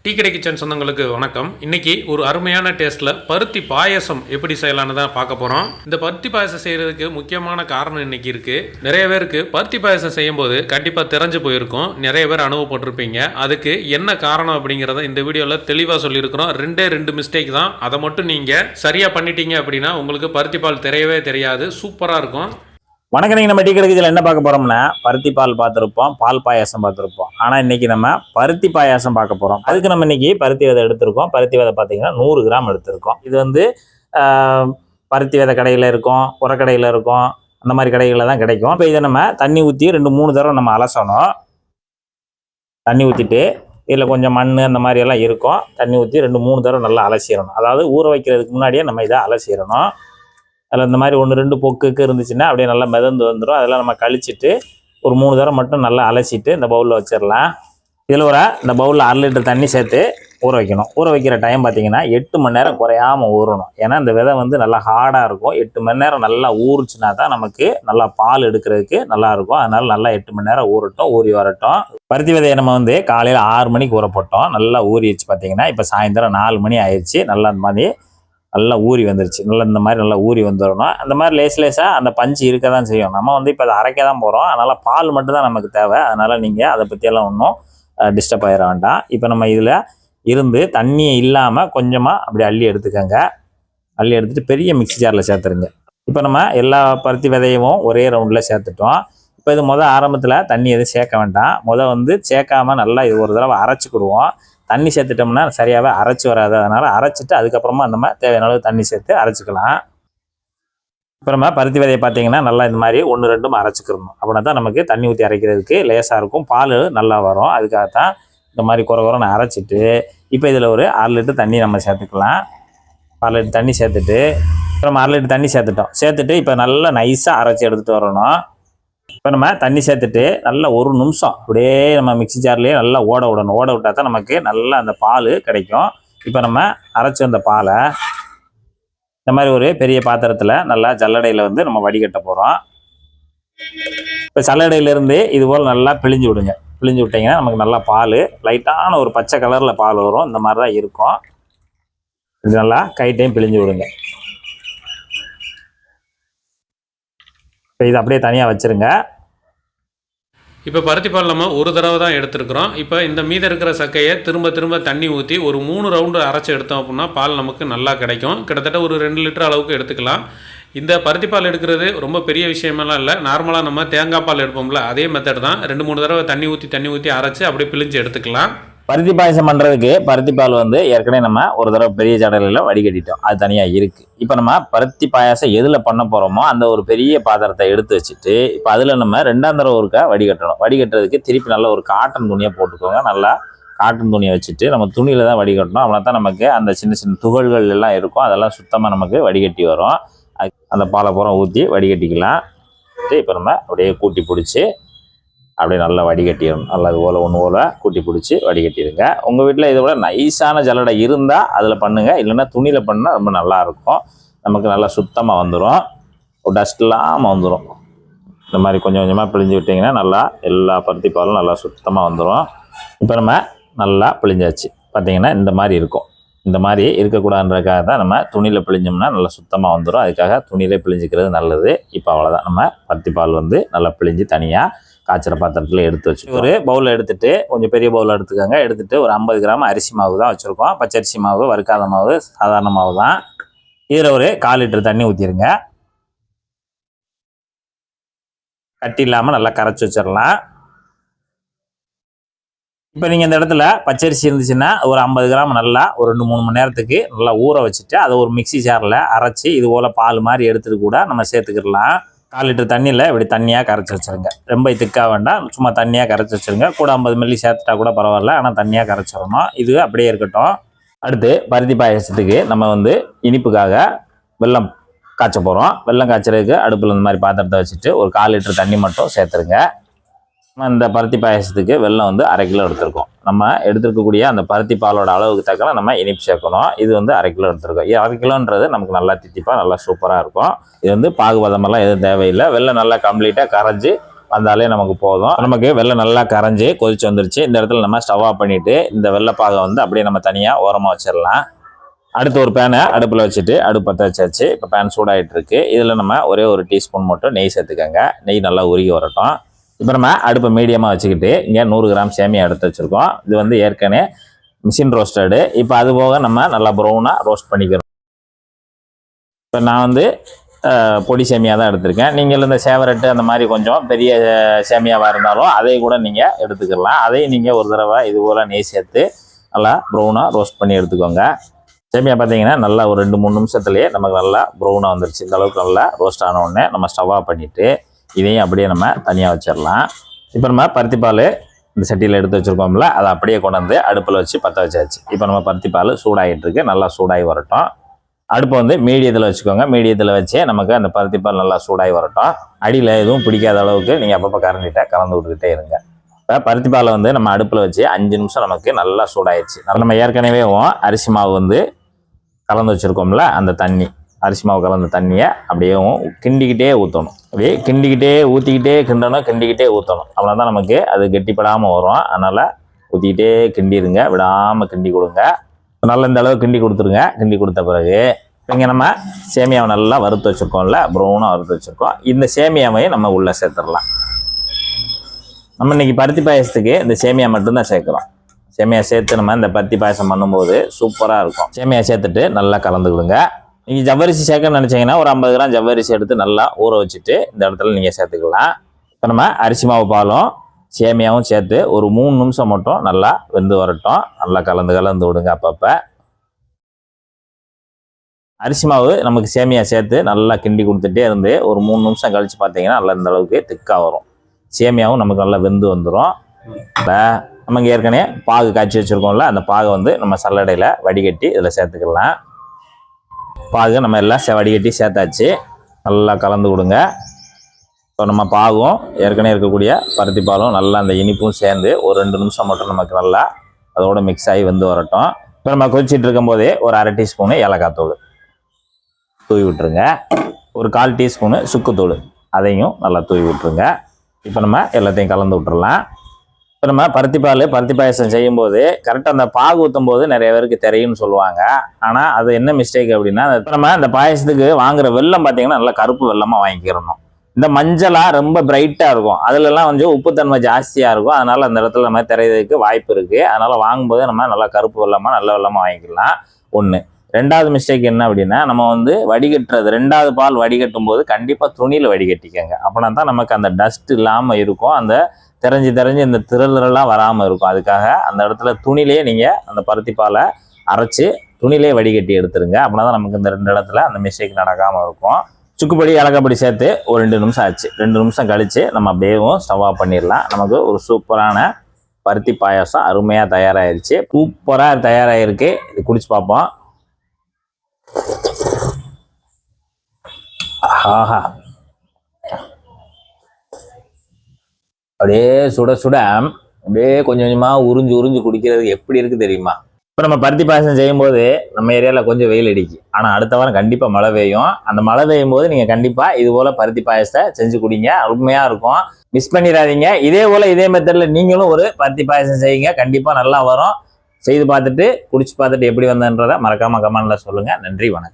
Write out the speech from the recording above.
Tea கடை kitchen சொந்தங்களுக்கு வணக்கம். இன்னைக்கு ஒரு அருமையான டேஸ்ட்ல பருத்தி பாயசம் எப்படி செய்யலான்னு தான் பார்க்க போறோம். இந்த பருத்தி பாயசம் செய்யறதுக்கு முக்கியமான காரணம் இன்னைக்கு இருக்கு. நிறைய பேருக்கு பருத்தி பாயசம் செய்யும் போது கண்டிப்பா தெரிஞ்சு போயிருக்கும். நிறைய பேர் அனுபவப்பட்டிருப்பீங்க. அதுக்கு என்ன காரணம் அப்படிங்கறத இந்த வீடியோல தெளிவா சொல்லியிருக்கிறோம். ரெண்டு மிஸ்டேக் தான். அதை மட்டும் நீங்க சரியா பண்ணிட்டீங்க அப்படின்னா உங்களுக்கு பருத்தி பால் தெரியவே தெரியாது. சூப்பரா இருக்கும். வணக்கம். நீங்கள் நம்ம டீ கடைக்கு என்ன பார்க்க போகிறோம்னா பருத்தி பால் பார்த்துருப்போம், பால் பாயாசம் பார்த்துருப்போம். ஆனால் இன்றைக்கி நம்ம பருத்தி பாயாசம் பார்க்க போகிறோம். அதுக்கு நம்ம இன்றைக்கி பருத்தி விதை எடுத்திருக்கோம். பருத்தி விதை பார்த்தீங்கன்னா 100 கிராம் எடுத்திருக்கோம். இது வந்து பருத்தி விதை கடையில் இருக்கும், உரக்கடையில் இருக்கும், அந்த மாதிரி கடைகளில் தான் கிடைக்கும். இப்போ இதை நம்ம தண்ணி ஊற்றி 2-3 தடவை நம்ம அலசணும். தண்ணி ஊற்றிட்டு இதில் கொஞ்சம் மண் அந்த மாதிரி எல்லாம் இருக்கும். தண்ணி ஊற்றி 2-3 தடவை நல்லா அலசிடணும். அதாவது ஊற வைக்கிறதுக்கு முன்னாடியே நம்ம இதை அலசிடணும். அதில் இந்த மாதிரி 1-2 பொக்குக்கு இருந்துச்சுன்னா அப்படியே நல்லா மிதந்து வந்துடும். அதெல்லாம் நம்ம கழிச்சிட்டு ஒரு 3 தடவை மட்டும் நல்லா அலசிட்டு இந்த பவுலில் வச்சிடலாம். இதில் இந்த பவுலில் 1/2 லிட்டர் தண்ணி சேர்த்து ஊற வைக்கணும். ஊற வைக்கிற டைம் பார்த்தீங்கன்னா 8 மணி நேரம் குறையாமல் ஊறணும். ஏன்னா இந்த விதை வந்து நல்லா ஹார்டாக இருக்கும். 8 மணி நேரம் நல்லா ஊறுச்சுன்னா தான் நமக்கு நல்லா பால் எடுக்கிறதுக்கு நல்லாயிருக்கும். அதனால் நல்லா 8 மணி நேரம் ஊறட்டும், ஊறி வரட்டும். பருத்தி விதையை நம்ம வந்து காலையில் 6 மணிக்கு ஊற போட்டோம். நல்லா ஊறிடுச்சு பார்த்தீங்கன்னா இப்போ சாயந்தரம் 4 மணி ஆயிடுச்சு. நல்லா அந்த மாதிரி நல்லா ஊறி வந்துருச்சு. நல்லா இந்த மாதிரி நல்லா ஊறி வந்துடணும். அந்த மாதிரி லேசாக அந்த பஞ்சு இருக்க தான் செய்யும். நம்ம வந்து இப்போ அதை அரைக்க தான் போகிறோம். அதனால் பால் மட்டும் தான் நமக்கு தேவை. அதனால் நீங்கள் அதை பற்றியெல்லாம் ஒன்றும் டிஸ்டர்ப் ஆகிட வேண்டாம். இப்போ நம்ம இதில் இருந்து தண்ணியை இல்லாமல் கொஞ்சமாக அப்படி அள்ளி எடுத்துக்கோங்க. அள்ளி எடுத்துகிட்டு பெரிய மிக்ஸி ஜாரில் சேர்த்துருங்க. இப்போ நம்ம எல்லா பருத்தி விதையும் ஒரே ரவுண்டில் சேர்த்துட்டோம். இப்போ இது ஆரம்பத்தில் தண்ணி எதுவும் சேர்க்க வேண்டாம். வந்து சேர்க்காமல் நல்லா இது ஒரு தடவை அரைச்சிக்கிடுவோம். தண்ணி சேர்த்துட்டோம்னா சரியாகவே அரைச்சி வராது. அதனால் அரைச்சிட்டு அதுக்கப்புறமா நம்ம தேவையான அளவு தண்ணி சேர்த்து அரைச்சிக்கலாம். அப்புறமா பருத்தி விதையை பார்த்தீங்கன்னா நல்லா இந்த மாதிரி 1-2 அரைச்சிக்கிறணும். அப்படின்னா தான் நமக்கு தண்ணி ஊற்றி அரைக்கிறதுக்கு லேசாக இருக்கும், பால் நல்லா வரும். அதுக்காகத்தான் இந்த மாதிரி குறை அரைச்சிட்டு இப்போ இதில் ஒரு 1/2 லிட்டர் தண்ணி நம்ம சேர்த்துக்கலாம். 1/2 லிட்டர் தண்ணி சேர்த்துட்டு அப்புறம் 1/2 லிட்டர் தண்ணி சேர்த்துட்டு இப்போ நல்லா நைஸாக அரைச்சி எடுத்துகிட்டு வரணும். இப்போ நம்ம தண்ணி சேர்த்துட்டு நல்லா 1 நிமிஷம் அப்படியே நம்ம மிக்ஸி ஜார்லேயே நல்லா ஓட விடணும். ஓட விட்டால் தான் நமக்கு நல்லா அந்த பால் கிடைக்கும். இப்போ நம்ம அரைச்சி வந்த பாலை இந்த மாதிரி ஒரு பெரிய பாத்திரத்தில் நல்லா ஜல்லடையில் வந்து நம்ம வடிகட்ட போகிறோம். இப்போ ஜல்லடையிலேருந்து இது போல் நல்லா பிழிஞ்சு விடுங்க. பிழிஞ்சு விட்டிங்கன்னா நமக்கு நல்லா பால் லைட்டான ஒரு பச்சை கலரில் பால் வரும். இந்த மாதிரி தான் இருக்கும். இது நல்லா கைட்டையும் பிழிஞ்சு விடுங்க. இப்போ இது அப்படியே தனியாக வச்சுருங்க. இப்போ பருத்தி பால் நம்ம ஒரு தடவை தான் எடுத்துருக்குறோம். இப்போ இந்த மீதி இருக்கிற சக்கையை திரும்ப தண்ணி ஊற்றி ஒரு 3 ரவுண்டு அரைச்சி எடுத்தோம் அப்படின்னா பால் நமக்கு நல்லா கிடைக்கும். கிட்டத்தட்ட ஒரு 2 லிட்டர் அளவுக்கு எடுத்துக்கலாம். இந்த பருத்தி பால் எடுக்கிறது ரொம்ப பெரிய விஷயமெல்லாம் இல்லை. நார்மலாக நம்ம தேங்காய் பால் எடுப்போம்ல, அதே மெத்தட் தான். 2-3 தடவை தண்ணி ஊற்றி அரைச்சி அப்படியே பிழிஞ்சு எடுத்துக்கலாம். பருத்தி பாயசம் பண்ணுறதுக்கு பருத்தி பால் வந்து ஏற்கனவே நம்ம ஒரு தடவை பெரிய ஜடலையில் வடிகட்டிட்டோம். அது தனியாக இருக்குது. இப்போ நம்ம பருத்தி பாயாசம் எதில் பண்ண போகிறோமோ அந்த ஒரு பெரிய பாத்திரத்தை எடுத்து வச்சுட்டு இப்போ அதில் நம்ம 2ஆம் தடவை ஒருக்கா வடிகட்டணும். வடிகட்டுறதுக்கு திருப்பி நல்லா ஒரு காட்டன் துணியை போட்டுக்கோங்க. நல்லா காட்டன் துணியை வச்சுட்டு நம்ம துணியில் தான் வடிகட்டணும். அப்படின்னா தான் நமக்கு அந்த சின்ன துகள்கள் எல்லாம் இருக்கும். அதெல்லாம் சுத்தமாக நமக்கு வடிகட்டி வரும். அந்த பாலை பூரம் ஊற்றி வடிகட்டிக்கலாம். இப்போ நம்ம அப்படியே கூட்டி பிடிச்சி அப்படியே நல்லா வடிகட்டிடணும். நல்லா இது போல் ஒன்று போல் கூட்டி பிடிச்சி வடிகட்டிடுங்க. உங்கள் வீட்டில் இதை விட நைஸான ஜல்லடை இருந்தால் அதில் பண்ணுங்கள். இல்லைன்னா துணியில் பண்ணால் ரொம்ப நல்லாயிருக்கும். நமக்கு நல்லா சுத்தமாக வந்துடும். ஒரு டஸ்ட் இல்லாமல் வந்துடும். இந்த மாதிரி கொஞ்சம் கொஞ்சமாக பிழிஞ்சு விட்டிங்கன்னா நல்லா எல்லா பருத்தி பாலும் நல்லா சுத்தமாக வந்துடும். இப்போ நம்ம நல்லா பிழிஞ்சாச்சு. பார்த்திங்கன்னா இந்த மாதிரி இருக்கும். இந்த மாதிரி இருக்கக்கூடாதுன்றதுக்காக தான் நம்ம துணியில் பிழிஞ்சோம்னா நல்லா சுத்தமாக வந்துடும். அதுக்காக துணியிலே பிழிஞ்சிக்கிறது நல்லது. இப்போ அவ்வளோதான். நம்ம பருத்தி பால் வந்து நல்லா பிழிஞ்சு தனியாக காய்ச்சற பாத்திரத்தில் எடுத்து வச்சு ஒரு பவுலில் எடுத்துகிட்டு கொஞ்சம் பெரிய பவுலில் எடுத்துக்கோங்க. எடுத்துகிட்டு ஒரு 50 கிராம் அரிசி மாவு தான் வச்சுருக்கோம். பச்சரிசி மாவு, வறுக்காத மாவு, சாதாரண மாவு தான். இதில் ஒரு 1/4 லிட்டர் தண்ணி ஊற்றிடுங்க. கட்டி இல்லாமல் நல்லா கரைச்சி வச்சிடலாம். இப்போ நீங்கள் இந்த இடத்துல பச்சரிசி இருந்துச்சுன்னா ஒரு 50 கிராம் நல்லா ஒரு 2-3 மணி நேரத்துக்கு நல்லா ஊற வச்சுட்டு அதை ஒரு மிக்ஸி ஜாரில் அரைச்சி இது போல் பால் மாதிரி எடுத்துகிட்டு கூட நம்ம சேர்த்துக்கிடலாம். 1/4 லிட்டர் தண்ணியில் இப்படி தண்ணியாக கரைச்சி வச்சுருங்க. ரொம்ப திக்காக வேண்டாம், சும்மா தண்ணியாக கரைச்சி வச்சுருங்க. கூட 50 மில்லி சேர்த்துட்டா கூட பரவாயில்ல, ஆனால் தண்ணியாக கரைச்சிடணும். இது அப்படியே இருக்கட்டும். அடுத்து பருத்தி பாயசத்துக்கு நம்ம வந்து இனிப்புக்காக வெல்லம் காய்ச்ச போகிறோம். வெல்லம் காய்ச்சறதுக்கு அடுப்பில் இந்த மாதிரி பாத்திரத்தை வச்சுட்டு ஒரு 1/4 லிட்டர் தண்ணி மட்டும் சேர்த்துருங்க. நம்ம இந்த பருத்தி பாயசத்துக்கு வெல்லம் வந்து 1/2 கிலோ எடுத்துருக்கோம். நம்ம எடுத்துருக்கக்கூடிய அந்த பருத்தி பாலோட அளவுக்கு தக்கன நம்ம இனிப்பு சேர்க்கணும். இது வந்து 1/2 கிலோ எடுத்துருக்கோம். 1/2 கிலோன்றது நமக்கு நல்லா தித்திப்பாக நல்லா சூப்பராக இருக்கும். இது வந்து பாகுபதமெல்லாம் எதுவும் தேவையில்லை. வெல்லம் நல்லா கம்ப்ளீட்டாக கரைஞ்சி வந்தாலே நமக்கு போதும். நமக்கு வெள்ளை நல்லா கரைஞ்சி கொதிச்சு வந்துருச்சு. இந்த இடத்துல நம்ம ஸ்டவ் ஆஃப் பண்ணிட்டு இந்த வெள்ளைப்பாகை வந்து அப்படியே நம்ம தனியாக ஓரமாக வச்சிடலாம். அடுத்து ஒரு பேனை அடுப்பில் வச்சுட்டு அடுப்பு பற்ற வச்சாச்சு. இப்போ பேன் சூடாகிட்டு இருக்கு. இதில் நம்ம ஒரே ஒரு டீஸ்பூன் மட்டும் நெய் சேர்த்துக்கோங்க. நெய் நல்லா உருகி வரட்டும். இப்போ நம்ம அடுப்பை மீடியமாக வச்சுக்கிட்டு இங்கே 100 கிராம் சேமியா எடுத்து வச்சுருக்கோம். இது வந்து ஏற்கனவே மிஷின் ரோஸ்டடு. இப்போ அது போக நம்ம நல்லா ப்ரௌனாக ரோஸ்ட் பண்ணிக்கிறோம். இப்போ நான் வந்து பொடி சேமியா தான் எடுத்திருக்கேன். நீங்கள் இந்த சேவரட்டு அந்த மாதிரி கொஞ்சம் பெரிய சேமியாவாக இருந்தாலும் அதை கூட நீங்கள் எடுத்துக்கலாம். அதையும் நீங்கள் ஒரு தடவை இது போல் நெய் சேர்த்து நல்லா ப்ரௌனாக ரோஸ்ட் பண்ணி எடுத்துக்கோங்க. சேமியா பார்த்தீங்கன்னா நல்லா ஒரு 2-3 நிமிஷத்துலேயே நமக்கு நல்லா ப்ரௌனாக வந்துருச்சு. இந்த அளவுக்கு நல்லா ரோஸ்ட் ஆன உடனே நம்ம ஸ்டவ் ஆஃப் பண்ணிவிட்டு இதையும் அப்படியே நம்ம தனியாக வச்சிடலாம். இப்போ நம்ம பருத்திப்பால் இந்த சட்டியில் எடுத்து வச்சுருக்கோம்ல, அதை அப்படியே கொண்டு வந்து அடுப்பில் வச்சு பற்ற வச்சாச்சு. இப்போ நம்ம பருத்திப்பால் சூடாகிட்டு இருக்கு. நல்லா சூடாகி வரட்டும். அடுப்பை வந்து மீடியத்தில் வச்சுக்கோங்க. மீடியத்தில் வச்சே நமக்கு அந்த பருத்திப்பால் நல்லா சூடாகி வரட்டும். அடியில் எதுவும் பிடிக்காத அளவுக்கு நீங்கள் அப்பப்போ கலந்து விட்டுக்கிட்டே இருங்க. இப்போ பருத்திப்பாலை வந்து நம்ம அடுப்பில் வச்சு 5 நிமிஷம் நமக்கு நல்லா சூடாயிடுச்சு. நம்ம ஏற்கனவே அரிசி மாவு வந்து கலந்து வச்சுருக்கோம்ல, அந்த தண்ணி அரிசி மாவு கலந்த தண்ணியை அப்படியே கிண்டிக்கிட்டே ஊற்றணும். அப்படியே ஊற்றிக்கிட்டே கிண்டிக்கிட்டே ஊற்றணும். அவ்வளோதான் நமக்கு அது கெட்டிப்படாமல் வரும். அதனால் ஊற்றிக்கிட்டே கிண்டிடுங்க, விடாமல் கிண்டி கொடுங்க. நல்லா இந்த அளவு கிண்டி கொடுத்துருங்க. கிண்டி கொடுத்த பிறகு இங்கே நம்ம சேமியாவை நல்லா வறுத்து வச்சுருக்கோம்ல, ப்ரௌனாக வறுத்து வச்சுருக்கோம். இந்த சேமியாவையும் நம்ம உள்ளே சேர்த்துடலாம். நம்ம இன்னைக்கு பருத்தி பாயசத்துக்கு இந்த சேமியா மட்டும்தான் சேர்க்குறோம். சேமியா சேர்த்து நம்ம இந்த பருத்தி பாயசம் பண்ணும்போது சூப்பராக இருக்கும். சேமியா சேர்த்துட்டு நல்லா கலந்துக்கிடுங்க. நீங்கள் ஜவ்வரிசி சேர்க்கணும்னு நினச்சிங்கன்னா ஒரு 50 கிராம் ஜவ்வரிசி எடுத்து நல்லா ஊற வச்சுட்டு இந்த இடத்துல நீங்கள் சேர்த்துக்கலாம். இப்போ நம்ம அரிசி மாவு பாலும் சேமியாவும் சேர்த்து ஒரு 3 நிமிஷம் மட்டும் நல்லா வெந்து வரட்டும். நல்லா கலந்து விடுங்க. அப்பப்போ அரிசி மாவு நமக்கு சேமியா சேர்த்து நல்லா கிண்டி கொடுத்துட்டே இருந்து ஒரு 3 நிமிஷம் கழித்து பார்த்தீங்கன்னா நல்லா இந்த அளவுக்கு திக்காக வரும். சேமியாவும் நமக்கு நல்லா வெந்து வந்துடும். நமக்கு ஏற்கனவே பாகு காய்ச்சி வச்சுருக்கோம்ல, அந்த பாகை வந்து நம்ம சல்லடையில் வடிகட்டி இதில் சேர்த்துக்கலாம். பாகு நம்ம எல்லாம் வடிகட்டி சேர்த்தாச்சு. நல்லா கலந்து கொடுங்க. இப்போ நம்ம பாகும் ஏற்கனவே இருக்கக்கூடிய பருத்தி பாலும் நல்லா அந்த இனிப்பும் சேர்ந்து ஒரு 2 நிமிஷம் மட்டும் நமக்கு நல்லா அதோட மிக்ஸ் ஆகி வந்து வரட்டும். இப்போ நம்ம கொதிச்சிட்டு இருக்கும்போதே ஒரு 1/2 டீஸ்பூனு ஏலக்காய் தூள் தூவி விட்டுருங்க. ஒரு 1/4 டீஸ்பூனு சுக்குத்தூள் அதையும் நல்லா தூவி விட்டுருங்க. இப்போ நம்ம எல்லாத்தையும் கலந்து விட்டுறலாம். இப்போ நம்ம பருத்தி பாயசம் செய்யும்போது கரெக்டாக அந்த பாகு ஊற்றும் போது நிறைய பேருக்கு தெரியும்னு சொல்லுவாங்க. ஆனால் அது என்ன மிஸ்டேக் அப்படின்னா, நம்ம இந்த பாயசத்துக்கு வாங்குற வெல்லம் பார்த்தீங்கன்னா நல்லா கருப்பு வெல்லமாக வாங்கிக்கிறணும். இந்த மஞ்சளாக ரொம்ப பிரைட்டாக இருக்கும், அதுலலாம் கொஞ்சம் உப்புத்தன்மை ஜாஸ்தியாக இருக்கும். அதனால் அந்த இடத்துல நம்ம தெரியறதுக்கு வாய்ப்பு இருக்குது. அதனால் வாங்கும்போது நம்ம நல்லா கருப்பு வெல்லமாக நல்ல வெல்லமாக வாங்கிக்கலாம். ஒன்று. 2வது மிஸ்டேக் என்ன அப்படின்னா, நம்ம வந்து வடிகட்டுறது 2வது பால் வடிகட்டும் போது கண்டிப்பாக துணியில் வடிகட்டிக்கங்க. அப்படின்னா தான் நமக்கு அந்த டஸ்ட் இல்லாமல் இருக்கும். அந்த தெரிஞ்சு இந்த திரளெல்லாம் வராமல் இருக்கும். அதுக்காக அந்த இடத்துல துணிலே நீங்கள் அந்த பருத்தி பாலை அரைச்சி துணிலே வடிகட்டி எடுத்துருங்க. அப்படின்னா தான் நமக்கு இந்த 2 இடத்துல அந்த மிஸ்டேக் நடக்காமல் இருக்கும். சுக்குப்பொடி ஏலக்காய் சேர்த்து ஒரு 2 நிமிஷம் ஆச்சு. 2 நிமிஷம் கழித்து நம்ம அப்படியேவும் ஸ்டவ் ஆஃப் பண்ணிடலாம். நமக்கு ஒரு சூப்பரான பருத்தி பாயாசம் அருமையாக தயாராகிருச்சு. சூப்பராக தயாராகிருக்கு. இது குடிச்சு பார்ப்போம். ஆஹா, அப்படியே சுட அப்படியே கொஞ்சம் கொஞ்சமாக உறிஞ்சு குடிக்கிறதுக்கு எப்படி இருக்குது தெரியுமா? இப்போ நம்ம பருத்தி பாயசம் செய்யும்போது நம்ம ஏரியாவில் கொஞ்சம் வெயில் அடிக்கும். ஆனால் அடுத்த வாரம் கண்டிப்பாக மழை பெய்யும். அந்த மழை பெய்யும் போது நீங்கள் கண்டிப்பாக இது போல் பருத்தி பாயசத்தை செஞ்சு குடிங்க. அருமையாக இருக்கும். மிஸ் பண்ணிடாதீங்க. இதே மெத்தடில் நீங்களும் ஒரு பருத்தி பாயசம் செய்யுங்க. கண்டிப்பாக நல்லா வரும். செய்து பார்த்துட்டு குடிச்சு பார்த்துட்டு எப்படி வந்ததுன்றதை மறக்காமல் கமெண்ட்டில் சொல்லுங்கள். நன்றி, வணக்கம்.